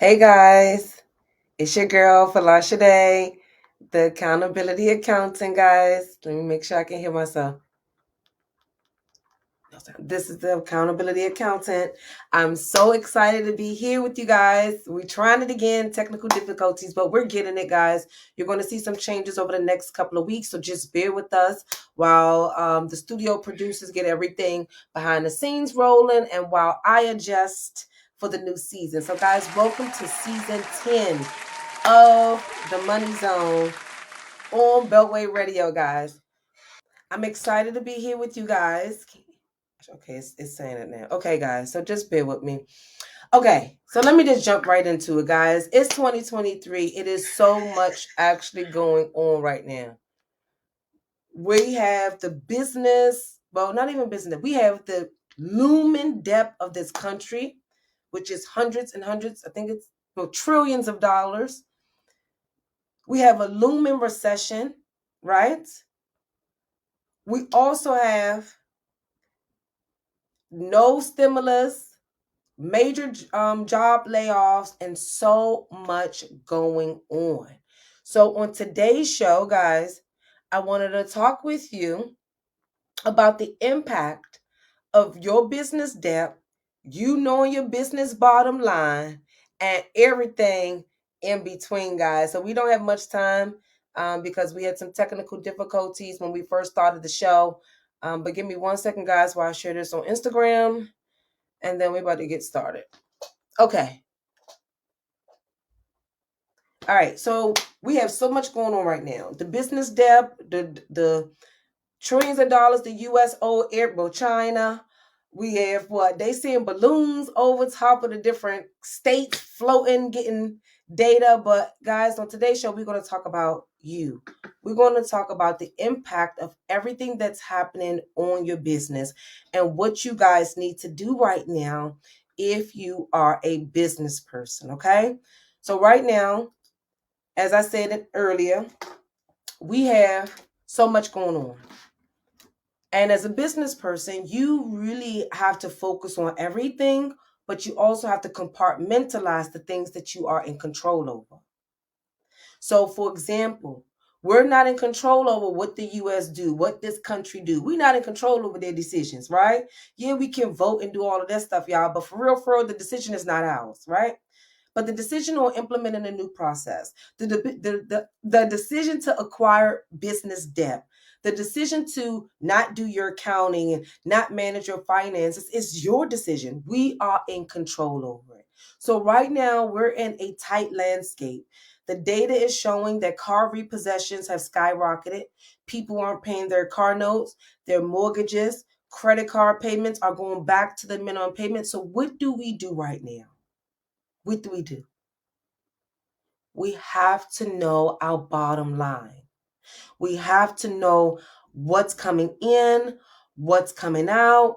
Hey guys, it's your girl Folasade, the accountability accountant, guys. Let me make sure I can hear myself. This is the accountability accountant. I'm so excited to be here with you guys. We're trying it again, technical difficulties, but we're getting it, guys. You're going to see some changes over the next couple of weeks, so just bear with us while the studio producers get everything behind the scenes rolling and while I adjust for the new season. So, guys, welcome to season 10 of the Money Zone on Beltway Radio, guys. I'm excited to be here with you guys. Okay, it's saying it now. Okay, guys, so just bear with me. Okay, so let me just jump right into it, guys. It's 2023. It is so much actually going on right now. We have the business, well, not even business, we have the looming debt of this country, which is hundreds and hundreds, I think it's trillions of dollars. We have a looming recession, right? We also have no stimulus, major job layoffs, and so much going on. So on today's show, guys, I wanted to talk with you about the impact of your business debt, you knowing your business bottom line, and everything in between, guys. So we don't have much time because we had some technical difficulties when we first started the show. But give me 1 second, guys, while I share this on Instagram, and then we're about to get started. Okay. All right. So we have so much going on right now. The business debt, the trillions of dollars the U.S. owe China. We have what they seeing balloons over top of the different states floating, getting data. But guys, on today's show, we're going to talk about you. We're going to talk about the impact of everything that's happening on your business and what you guys need to do right now if you are a business person. Okay. So right now, as I said it earlier, we have so much going on. And as a business person, you really have to focus on everything, but you also have to compartmentalize the things that you are in control over. So, for example, we're not in control over what the U.S. do, what this country do. We're not in control over their decisions, right? Yeah, we can vote and do all of that stuff, y'all, but for real, the decision is not ours, right? But the decision on implementing a new process, the decision to acquire business debt, the decision to not do your accounting and not manage your finances is your decision. We are in control over it. So right now we're in a tight landscape. The data is showing that car repossessions have skyrocketed. People aren't paying their car notes, their mortgages, credit card payments are going back to the minimum payment. So what do we do right now? What do we do? We have to know our bottom line. We have to know what's coming in, what's coming out,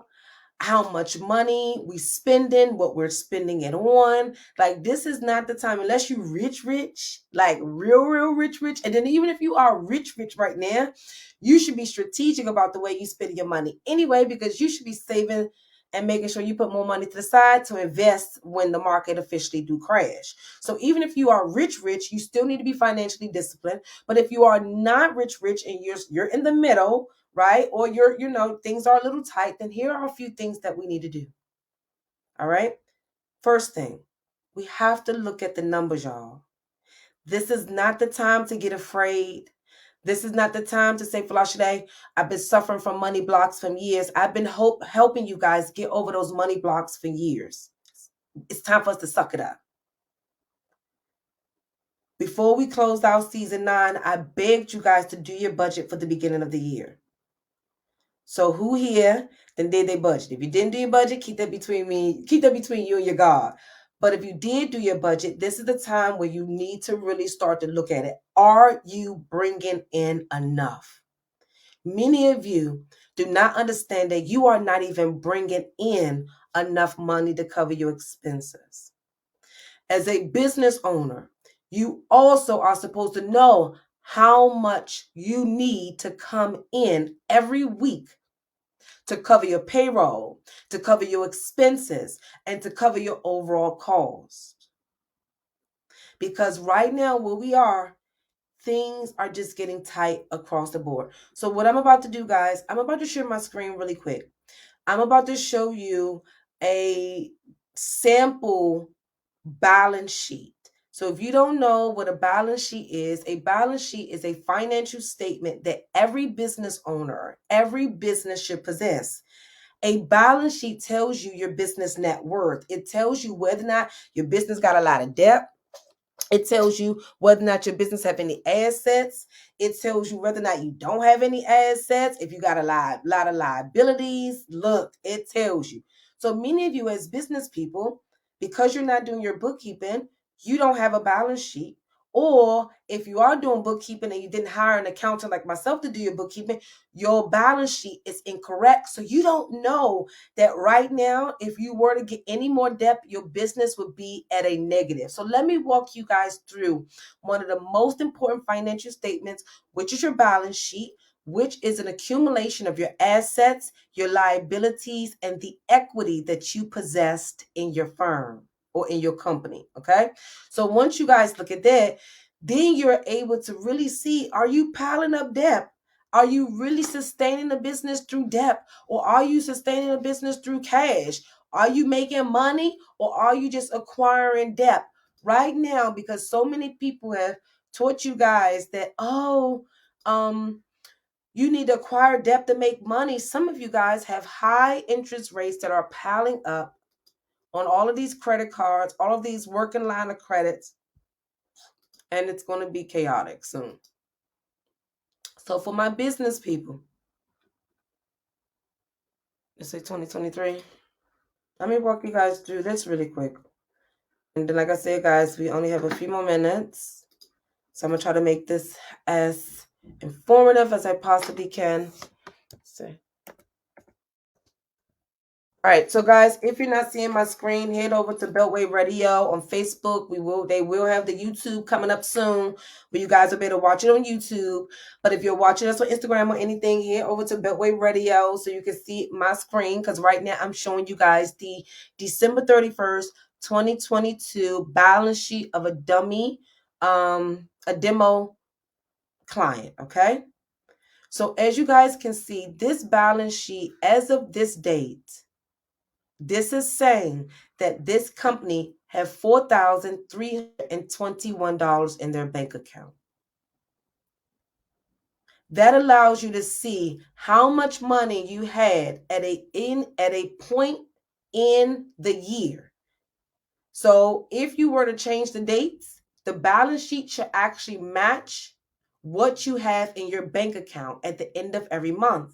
how much money we spending, what we're spending it on. Like, this is not the time, unless you rich, like real rich. And then even if you are rich right now, you should be strategic about the way you spend your money anyway, because you should be saving and making sure you put more money to the side to invest when the market officially do crash. So even if you are rich, you still need to be financially disciplined. But if you are not rich and you're in the middle, right? Or things are a little tight, then here are a few things that we need to do. All right. First thing, we have to look at the numbers, y'all. This is not the time to get afraid. This is not the time to say, Folasade, I've been suffering from money blocks for years. I've been helping you guys get over those money blocks for years. It's time for us to suck it up. Before we closed out season 9, I begged you guys to do your budget for the beginning of the year. So who here then did their budget? If you didn't do your budget, keep that between you and your God. But if you did do your budget, this is the time where you need to really start to look at it. Are you bringing in enough? Many of you do not understand that you are not even bringing in enough money to cover your expenses. As a business owner, you also are supposed to know how much you need to come in every week to cover your payroll, to cover your expenses, and to cover your overall cost. because right now where we are, things are just getting tight across the board. So what I'm about to do, guys, I'm about to share my screen really quick. I'm about to show you a sample balance sheet. So if you don't know what a balance sheet is a financial statement that every business owner, every business should possess. A balance sheet tells you your business net worth. It tells you whether or not your business got a lot of debt. It tells you whether or not your business have any assets. It tells you whether or not you don't have any assets. If you got a lot of liabilities, look, it tells you. So many of you as business people, because you're not doing your bookkeeping, you don't have a balance sheet. Or if you are doing bookkeeping and you didn't hire an accountant like myself to do your bookkeeping, your balance sheet is incorrect. So you don't know that right now, if you were to get any more debt, your business would be at a negative. So let me walk you guys through one of the most important financial statements, which is your balance sheet, which is an accumulation of your assets, your liabilities, and the equity that you possessed in your firm or in your company. Okay. So once you guys look at that, then you're able to really see, are you piling up debt? Are you really sustaining the business through debt? Or are you sustaining a business through cash? Are you making money or are you just acquiring debt? Right now, because so many people have taught you guys that, you need to acquire debt to make money. Some of you guys have high interest rates that are piling up on all of these credit cards, all of these working line of credits, and it's going to be chaotic soon. So for my business people, let's say 2023. Let me walk you guys through this really quick. And then, like I said, guys, we only have a few more minutes. So I'm going to try to make this as informative as I possibly can. See. All right, so guys, if you're not seeing my screen, head over to Beltway Radio on Facebook. They will have the YouTube coming up soon, where you guys will be able to watch it on YouTube. But if you're watching us on Instagram or anything, head over to Beltway Radio so you can see my screen. Because right now I'm showing you guys the December 31st, 2022 balance sheet of a demo client. Okay. So as you guys can see, this balance sheet as of this date, this is saying that this company have $4,321 in their bank account. That allows you to see how much money you had at a point in the year. So if you were to change the dates, the balance sheet should actually match what you have in your bank account at the end of every month.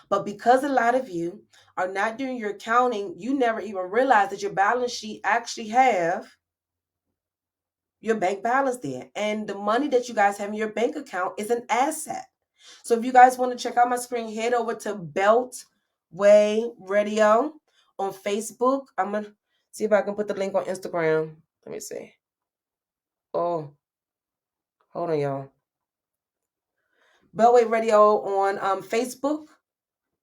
But because a lot of you are not doing your accounting, you never even realize that your balance sheet actually have your bank balance there. And the money that you guys have in your bank account is an asset. So if you guys want to check out my screen, head over to Beltway Radio on Facebook. I'm going to see if I can put the link on Instagram. Let me see. Oh, hold on, y'all. Beltway Radio on Facebook.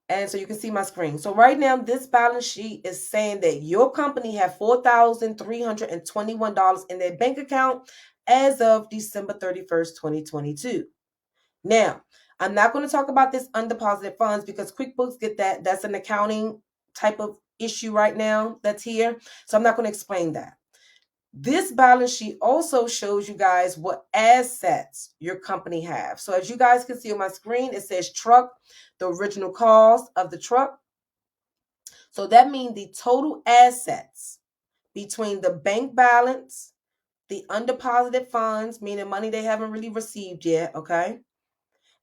And so you can see my screen. So right now, this balance sheet is saying that your company have $4,321 in their bank account as of December 31st, 2022. Now, I'm not going to talk about this undeposited funds because QuickBooks get that. That's an accounting type of issue right now that's here. So I'm not going to explain that. This balance sheet also shows you guys what assets your company have. So as you guys can see on my screen, it says truck, the original cost of the truck. So that means the total assets between the bank balance, the undeposited funds, meaning money they haven't really received yet, okay?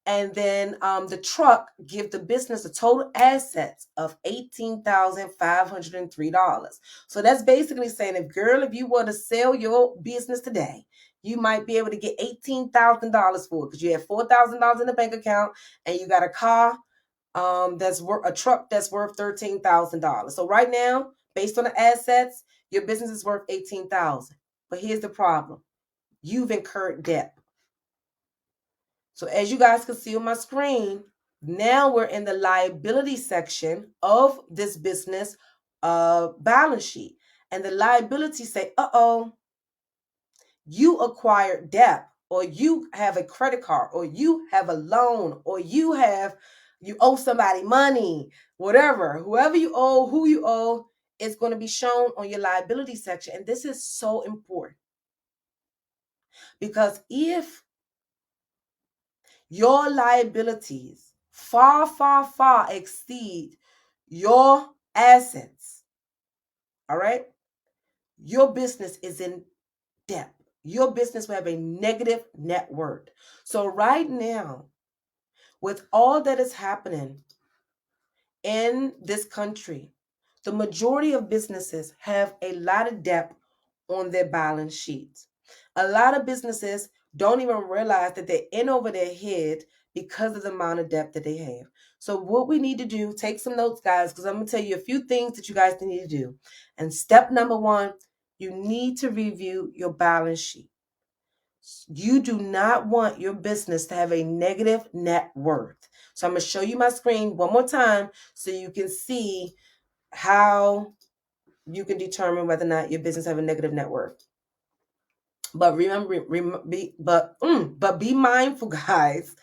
And then the truck give the business a total assets of $18,503. So that's basically saying, if you were to sell your business today, you might be able to get $18,000 for it because you have $4,000 in the bank account and you got a car that's worth a truck that's worth $13,000. So right now, based on the assets, your business is worth $18,000. But here's the problem: you've incurred debt. So as you guys can see on my screen, now we're in the liability section of this business balance sheet. And the liability say, you acquired debt, or you have a credit card, or you have a loan, or you owe somebody money, whatever, whoever you owe, who you owe, is going to be shown on your liability section. And this is so important, because if your liabilities far, far, far exceed your assets, all right, your business is in debt. Your business will have a negative net worth. So right now, with all that is happening in this country, the majority of businesses have a lot of debt on their balance sheets. A lot of businesses don't even realize that they're in over their head because of the amount of debt that they have. So what we need to do, take some notes, guys, because I'm going to tell you a few things that you guys need to do. And step number one, you need to review your balance sheet. You do not want your business to have a negative net worth. So I'm going to show you my screen one more time so you can see how you can determine whether or not your business have a negative net worth. But be mindful, guys.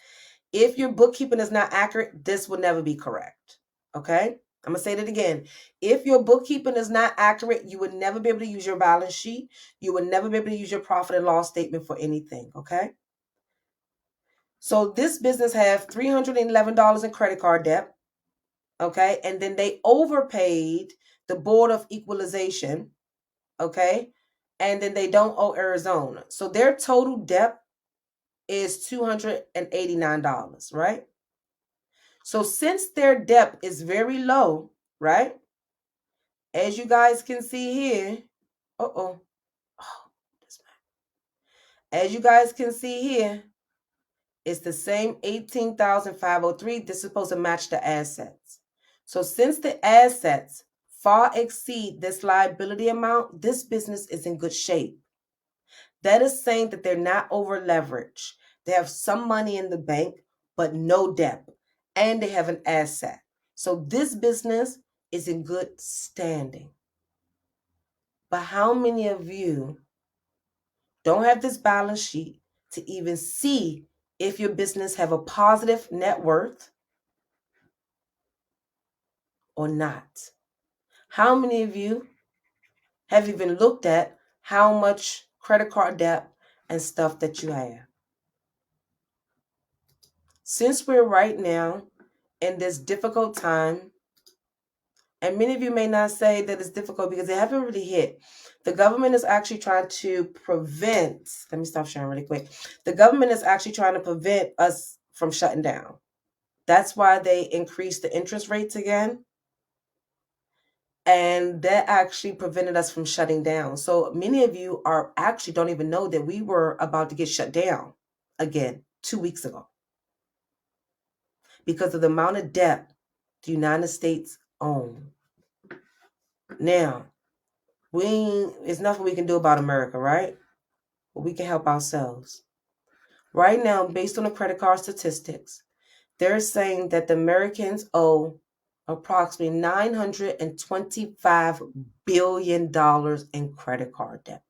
If your bookkeeping is not accurate, this will never be correct. Okay? I'm going to say that again. If your bookkeeping is not accurate, you would never be able to use your balance sheet. You would never be able to use your profit and loss statement for anything. Okay? So this business have $311 in credit card debt. Okay? And then they overpaid the Board of Equalization. Okay? And then they don't owe Arizona. So their total debt is $289, right? So since their debt is very low, right? As you guys can see here, as you guys can see here, it's the same $18,503. This is supposed to match the assets. So since the assets far exceed this liability amount, this business is in good shape. That is saying that they're not over leveraged. They have some money in the bank, but no debt, and they have an asset. So this business is in good standing. But how many of you don't have this balance sheet to even see if your business have a positive net worth or not? How many of you have even looked at how much credit card debt and stuff that you have? Since we're right now in this difficult time, and many of you may not say that it's difficult because they haven't really hit. The government is actually trying to prevent, let me stop sharing really quick. The government is actually trying to prevent us from shutting down. That's why they increased the interest rates again. And that actually prevented us from shutting down. So many of you are actually don't even know that we were about to get shut down again 2 weeks ago because of the amount of debt the United States owns. Now, there's nothing we can do about America, right? But we can help ourselves. Right now, based on the credit card statistics, they're saying that the Americans owe approximately $925 billion in credit card debt.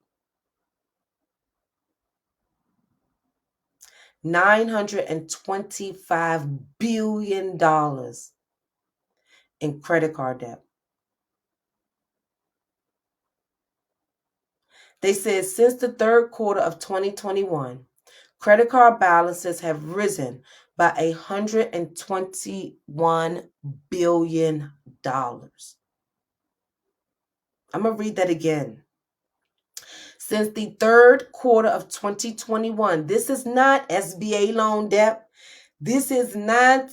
$925 billion in credit card debt. They said since the third quarter of 2021, credit card balances have risen by $121 billion. I'm going to read that again. Since the third quarter of 2021, this is not SBA loan debt. This is not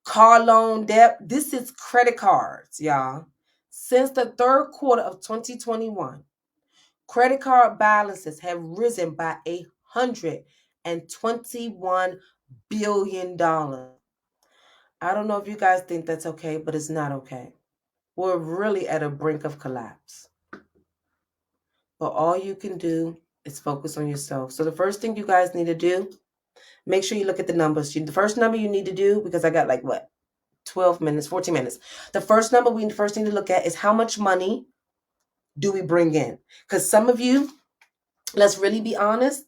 car loan debt. This is credit cards, y'all. Since the third quarter of 2021, credit card balances have risen by $121 billion. I don't know if you guys think that's okay, but it's not okay. We're really at a brink of collapse. But all you can do is focus on yourself. So the first thing you guys need to do, make sure you look at the numbers. The first number you need to do, because I got 12 minutes, 14 minutes. The first number we first need to look at is how much money do we bring in? Because some of you let's really be honest.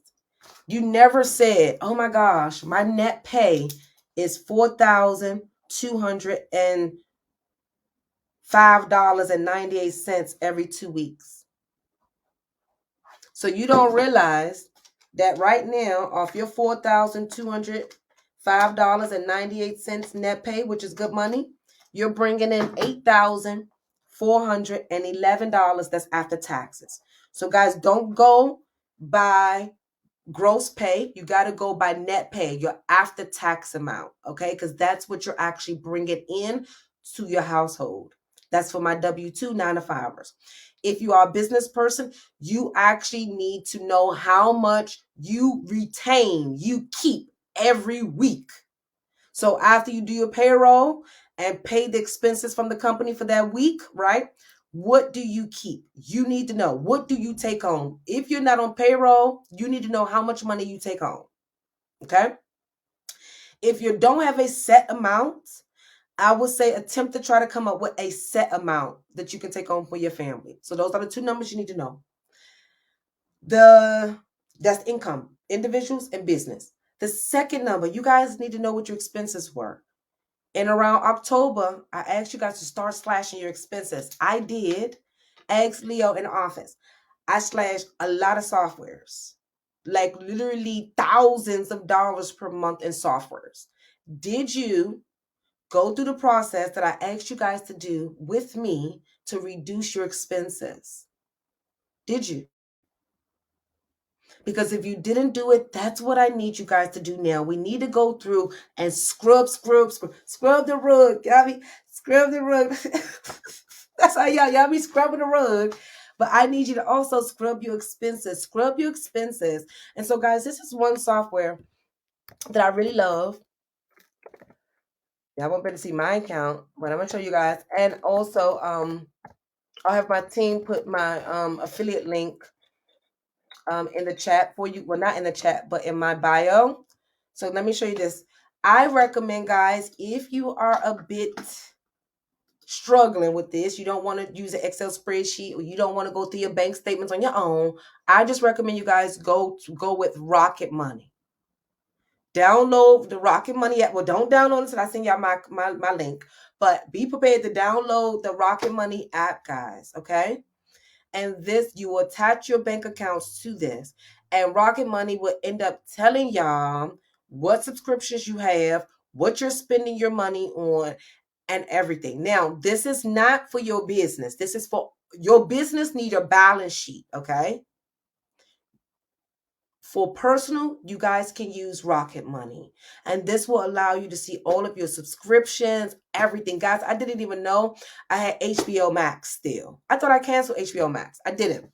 You never said, oh my gosh, my net pay is $4,205.98 every 2 weeks. So you don't realize that right now, off your $4,205.98 net pay, which is good money, you're bringing in $8,411. That's after taxes. So guys, don't go by gross pay. You got to go by net pay, your after tax amount, okay? Because that's what you're actually bringing in to your household. That's for my W-2 9-to-5ers. If you are a business person, you actually need to know how much you retain, you keep every week. So after you do your payroll and pay the expenses from the company for that week, right? What do you keep? You need to know. What do you take home? If you're not on payroll, you need to know how much money you take home. Okay? If you don't have a set amount, I would say attempt to try to come up with a set amount that you can take home for your family. So those are the two numbers you need to know. That's income, individuals and business. The second number, you guys need to know what your expenses were. And around October, I asked you guys to start slashing your expenses. I did. Ask Leo in the office. I slashed a lot of softwares, like literally thousands of dollars per month in softwares. Did you go through the process that I asked you guys to do with me to reduce your expenses? Did you? Because if you didn't do it, that's what I need you guys to do now. We need to go through and scrub the rug. Y'all be scrub the rug. That's how y'all be scrubbing the rug. But I need you to also scrub your expenses. Scrub your expenses. And so, guys, this is one software that I really love. Y'all won't be able to see my account, but I'm gonna show you guys. And also, I'll have my team put my affiliate link in the chat for you. Well, not in the chat, but in my bio. So let me show you this. I recommend, guys, if you are a bit struggling with this, you don't want to use an Excel spreadsheet, or you don't want to go through your bank statements on your own, I just recommend you guys go with Rocket Money. Download the Rocket Money app. Well, don't download it until I send y'all my link, but be prepared to download the Rocket Money app, guys. Okay. And this, you will attach your bank accounts to this, and Rocket Money will end up telling y'all what subscriptions you have, what you're spending your money on, and everything. Now, this is not for your business. This is for your business need a balance sheet, okay? For personal, you guys can use Rocket Money, and this will allow you to see all of your subscriptions, everything. Guys, I didn't even know I had HBO Max still. I thought I canceled HBO Max. I didn't.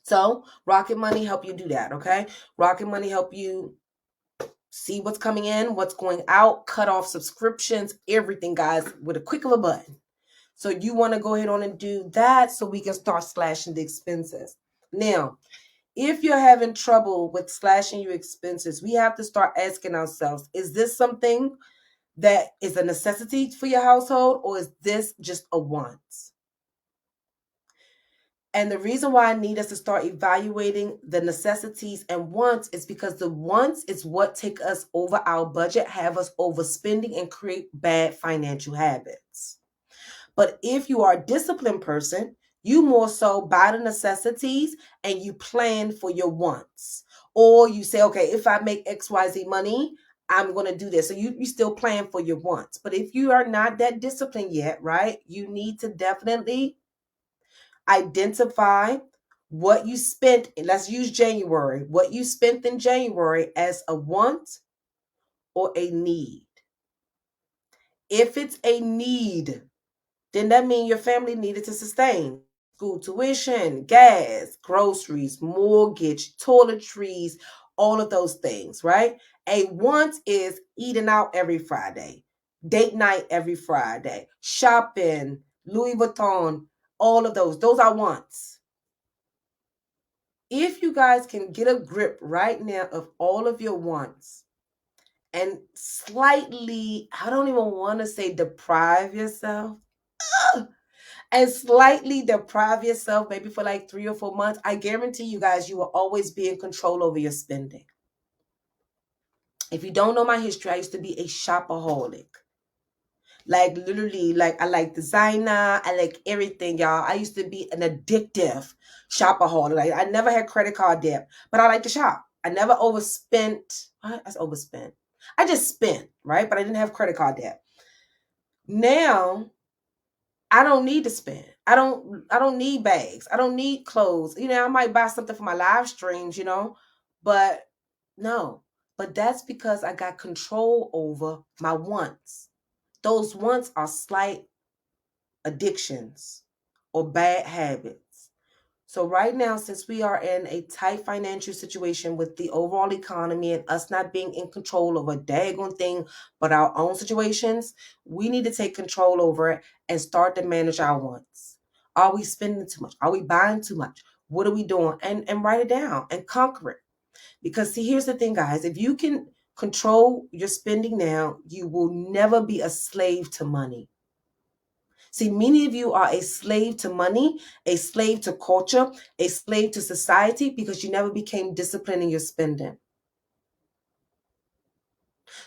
So Rocket Money help you do that, okay? Rocket Money help you see what's coming in, what's going out, cut off subscriptions, everything, guys, with a click of a button. So you want to go ahead on and do that so we can start slashing the expenses. Now, if you're having trouble with slashing your expenses, we have to start asking ourselves, is this something that is a necessity for your household, or is this just a want? And the reason why I need us to start evaluating the necessities and wants is because the wants is what take us over our budget, have us overspending, and create bad financial habits. But if you are a disciplined person, you more so buy the necessities and you plan for your wants. Or you say, okay, if I make XYZ money, I'm going to do this. So you still plan for your wants. But if you are not that disciplined yet, right, you need to definitely identify what you spent. Let's use January. What you spent in January as a want or a need. If it's a need, then that means your family needed to sustain school tuition, gas, groceries, mortgage, toiletries, all of those things, right? A want is eating out every Friday, date night every Friday, shopping, Louis Vuitton, all of those. Those are wants. If you guys can get a grip right now of all of your wants and slightly, I don't even want to say deprive yourself, and slightly deprive yourself, maybe for like 3 or 4 months, I guarantee you guys, you will always be in control over your spending. If you don't know my history, I used to be a shopaholic. Like literally, like I like designer, I like everything, y'all. I used to be an addictive shopaholic. Like I never had credit card debt, but I like to shop. I never overspent. I overspent. I just spent, right? But I didn't have credit card debt. Now I don't need to spend. I don't need bags. I don't need clothes. I might buy something for my live streams, but no. But that's because I got control over my wants. Those wants are slight addictions or bad habits. So right now, since we are in a tight financial situation with the overall economy and us not being in control of a daggone thing but our own situations, we need to take control over it and start to manage our wants. Are we spending too much? Are we buying too much? What are we doing? And write it down and conquer it. Because see, here's the thing, guys. If you can control your spending now, you will never be a slave to money. See, many of you are a slave to money, a slave to culture, a slave to society because you never became disciplined in your spending.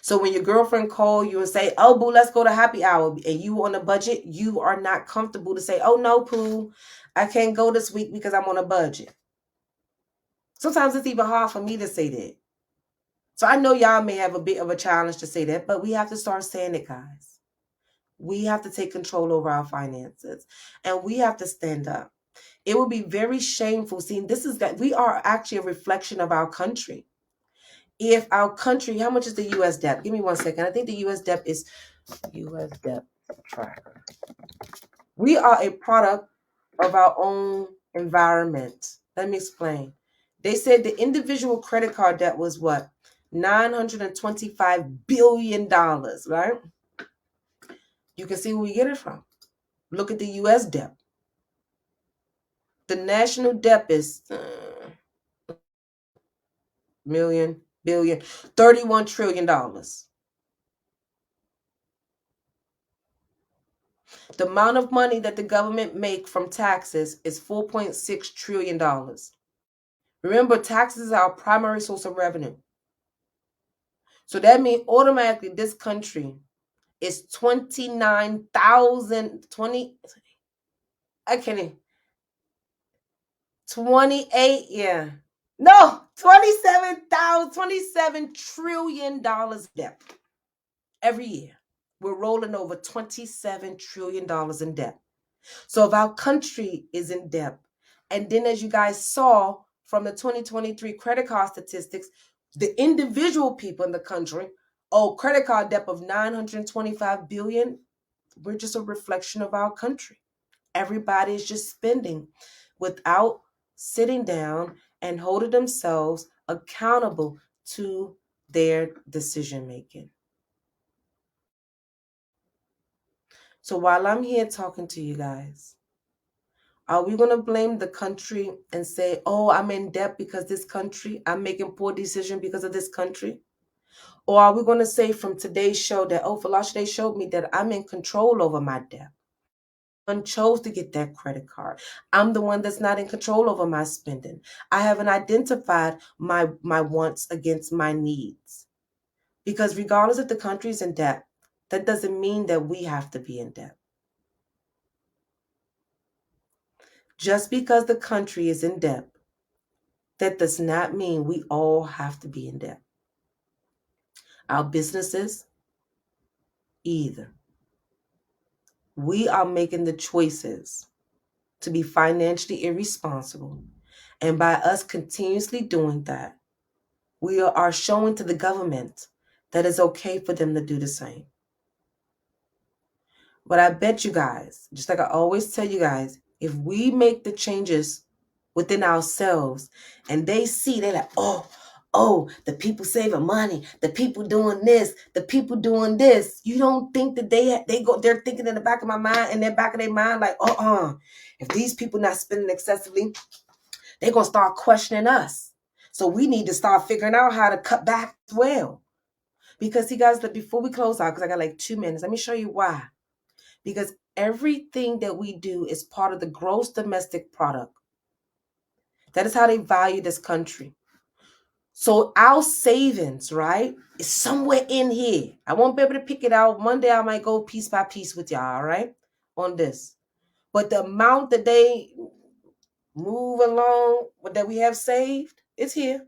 So when your girlfriend call you and say, oh, boo, let's go to happy hour, and you on a budget, you are not comfortable to say, oh, no, poo, I can't go this week because I'm on a budget. Sometimes it's even hard for me to say that. So I know y'all may have a bit of a challenge to say that, but we have to start saying it, guys. We have to take control over our finances, and we have to stand up. It would be very shameful. Seeing this is that we are actually a reflection of our country. If our country, how much is the U.S. debt? Give me 1 second. I think the U.S. debt is U.S. debt tracker. We are a product of our own environment. Let me explain. They said the individual credit card debt was what? $925 billion, right? You can see where we get it from. Look at the U.S. debt. The national debt is million, billion, $31 trillion. The amount of money that the government make from taxes is $4.6 trillion. Remember, taxes are our primary source of revenue. So that means automatically this country is 28, yeah. No, $27 trillion debt every year. We're rolling over $27 trillion in debt. So if our country is in debt, and then as you guys saw from the 2023 credit card statistics, the individual people in the country owe credit card debt of $925 billion. We're just a reflection of our country. Everybody is just spending without sitting down and holding themselves accountable to their decision making. So while I'm here talking to you guys, are we going to blame the country and say, oh, I'm in debt because this country, I'm making poor decisions because of this country? Or are we going to say from today's show that, oh, Folasade showed me that I'm in control over my debt? I chose to get that credit card. I'm the one that's not in control over my spending. I haven't identified my wants against my needs. Because regardless if the country's in debt, that doesn't mean that we have to be in debt. Just because the country is in debt, that does not mean we all have to be in debt. Our businesses, either. We are making the choices to be financially irresponsible. And by us continuously doing that, we are showing to the government that it's okay for them to do the same. But I bet you guys, just like I always tell you guys, if we make the changes within ourselves and they see, they're like, oh, the people saving money, the people doing this, the people doing this. You don't think that they're thinking in the back of my mind, in the back of their mind, like, if these people not spending excessively, they're going to start questioning us. So we need to start figuring out how to cut back as well. Because see, guys, before we close out, because I got like 2 minutes, let me show you why. Because everything that we do is part of the gross domestic product. That is how they value this country. So our savings, right, is somewhere in here. I won't be able to pick it out. Monday I might go piece by piece with y'all, all right, on this. But the amount that they move along, that we have saved, it's here.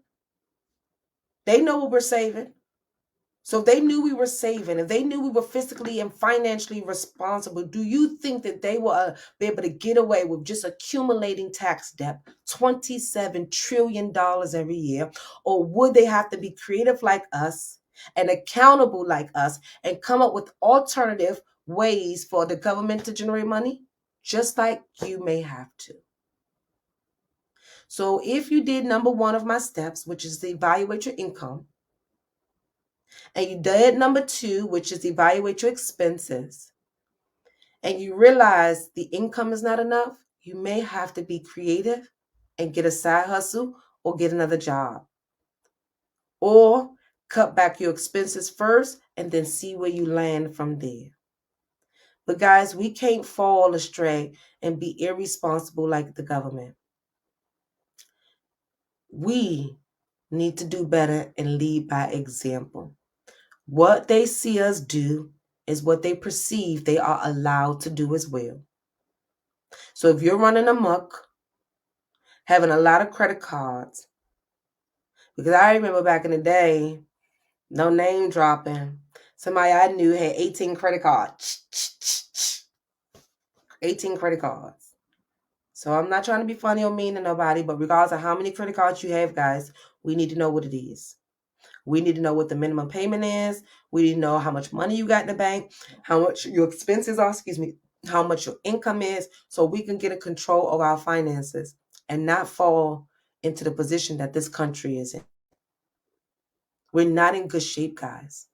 They know what we're saving. So if they knew we were saving, if they knew we were fiscally and financially responsible, do you think that they will be able to get away with just accumulating tax debt, $27 trillion every year? Or would they have to be creative like us and accountable like us and come up with alternative ways for the government to generate money? Just like you may have to. So if you did number one of my steps, which is to evaluate your income, and you did number two, which is evaluate your expenses, and you realize the income is not enough, you may have to be creative and get a side hustle or get another job. Or cut back your expenses first and then see where you land from there. But guys, we can't fall astray and be irresponsible like the government. We need to do better and lead by example. What they see us do is what they perceive they are allowed to do as well. So if you're running amok, having a lot of credit cards, because I remember back in the day, no name dropping, somebody I knew had 18 credit cards. 18 credit cards. So I'm not trying to be funny or mean to nobody, but regardless of how many credit cards you have, guys, we need to know what it is. We need to know what the minimum payment is. We need to know how much money you got in the bank, how much your expenses are, how much your income is, so we can get a control of our finances and not fall into the position that this country is in. We're not in good shape, guys.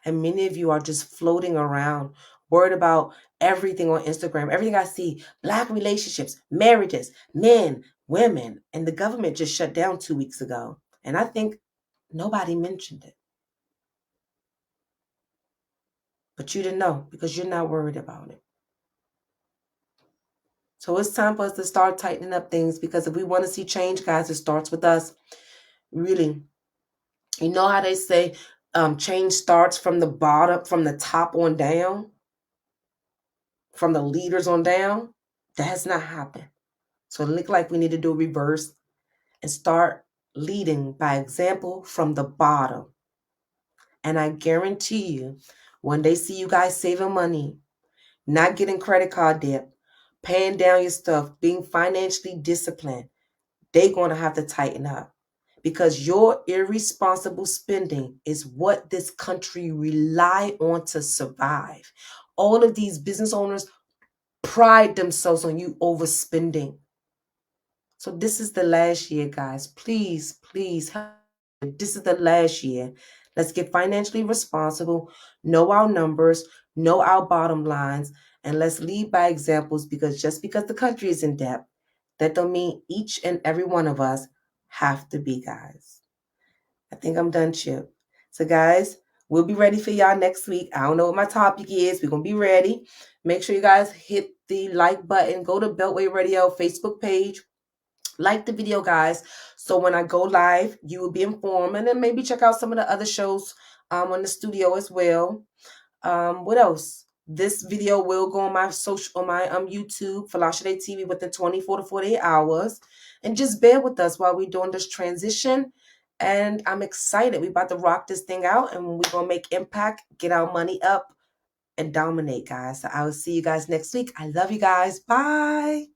And many of you are just floating around, worried about everything on Instagram. Everything I see, Black relationships, marriages, men, women, and the government just shut down 2 weeks ago. And I think nobody mentioned it. But you didn't know because you're not worried about it. So it's time for us to start tightening up things, because if we want to see change, guys, it starts with us. Really, you know how they say change starts from the bottom, from the top on down, from the leaders on down? That has not happened. So it looks like we need to do a reverse and start leading by example from the bottom. And I guarantee you, when they see you guys saving money, not getting credit card debt, paying down your stuff, being financially disciplined, they're going to have to tighten up, because your irresponsible spending is what this country rely on to survive. All of these business owners pride themselves on you overspending. So this is the last year, guys. Please, this is the last year. Let's get financially responsible, know our numbers, know our bottom lines, and let's lead by examples, because just because the country is in debt, that don't mean each and every one of us have to be, guys. I think I'm done, Chip. So, guys, we'll be ready for y'all next week. I don't know what my topic is. We're going to be ready. Make sure you guys hit the like button. Go to Beltway Radio Facebook page. Like the video, guys, so when I go live, you will be informed. And then maybe check out some of the other shows on the studio as well. What else? This video will go on my YouTube, Folasade TV, within 24 to 48 hours. And just bear with us while we're doing this transition. And I'm excited. We're about to rock this thing out, and we're going to make impact, get our money up, and dominate, guys. So I will see you guys next week. I love you guys. Bye.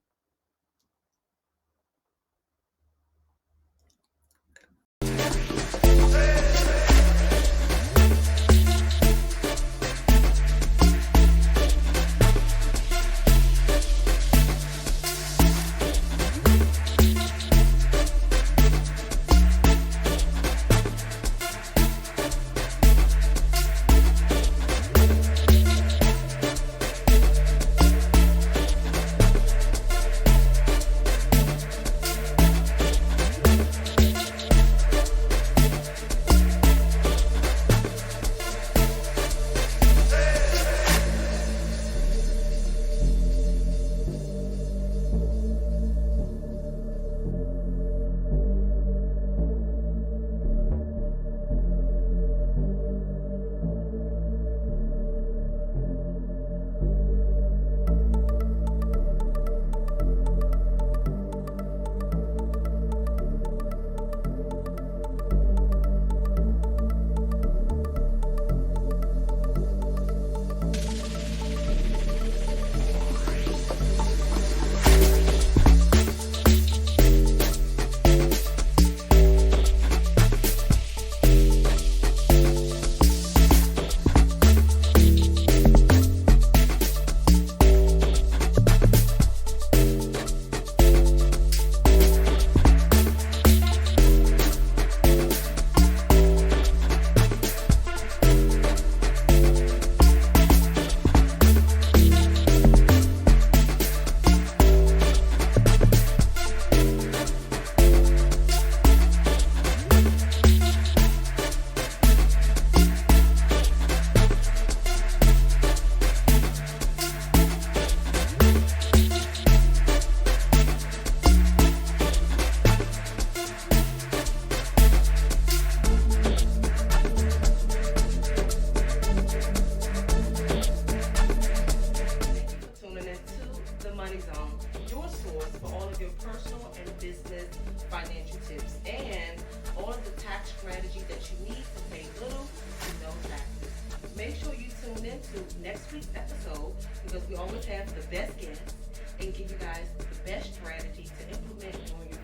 The Money Zone, your source for all of your personal and business financial tips and all of the tax strategy that you need to pay little to no taxes. Make sure you tune in to next week's episode because we always have the best guests and give you guys the best strategy to implement on your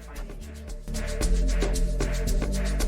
financial.